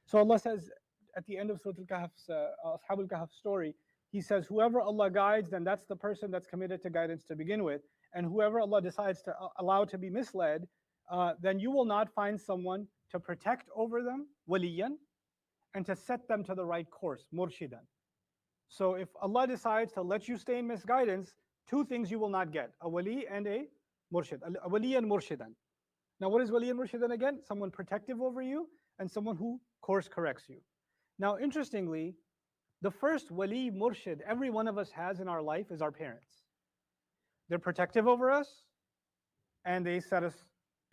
So Allah says at the end of Surah Al-Kahf's Ashab al-Kahf story, He says, whoever Allah guides, then that's the person that's committed to guidance to begin with. And whoever Allah decides to allow to be misled, then you will not find someone to protect over them, waliyan, and to set them to the right course, murshidan. So if Allah decides to let you stay in misguidance, two things you will not get, a wali and a murshid, a wali and murshidan. Now what is wali and murshidan again? Someone protective over you and someone who course corrects you. Now interestingly, the first wali, murshid, every one of us has in our life is our parents. They're protective over us and they set us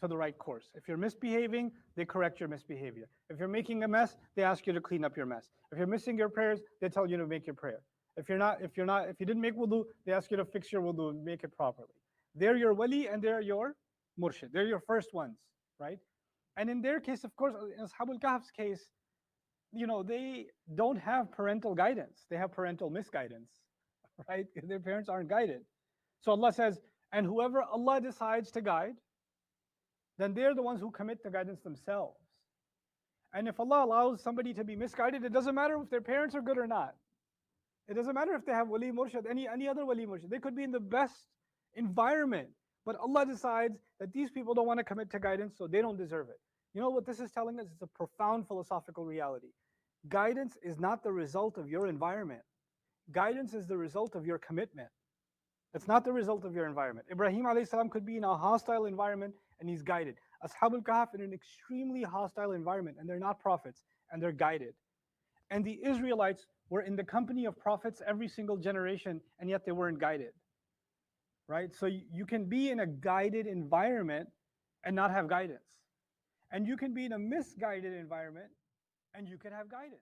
to the right course. If you're misbehaving, they correct your misbehavior. If you're making a mess, they ask you to clean up your mess. If you're missing your prayers, they tell you to make your prayer. If you didn't make wudu, they ask you to fix your wudu and make it properly. They're your wali and they're your murshid. They're your first ones, right? And in their case, of course, in Ashab al-Kahf's case, they don't have parental guidance. They have parental misguidance, right? Their parents aren't guided. So Allah says, and whoever Allah decides to guide, then they're the ones who commit the guidance themselves. And if Allah allows somebody to be misguided, it doesn't matter if their parents are good or not. It doesn't matter if they have wali murshid, any other wali murshid. They could be in the best environment, but Allah decides that these people don't want to commit to guidance, so they don't deserve it. You know what this is telling us? It's a profound philosophical reality. Guidance is not the result of your environment. Guidance is the result of your commitment. It's not the result of your environment. Ibrahim alayhi salam could be in a hostile environment and he's guided. Ashab al-Kahf in an extremely hostile environment and they're not prophets and they're guided. And the Israelites were in the company of prophets every single generation and yet they weren't guided. Right? So you can be in a guided environment and not have guidance. And you can be in a misguided environment and you can have guidance.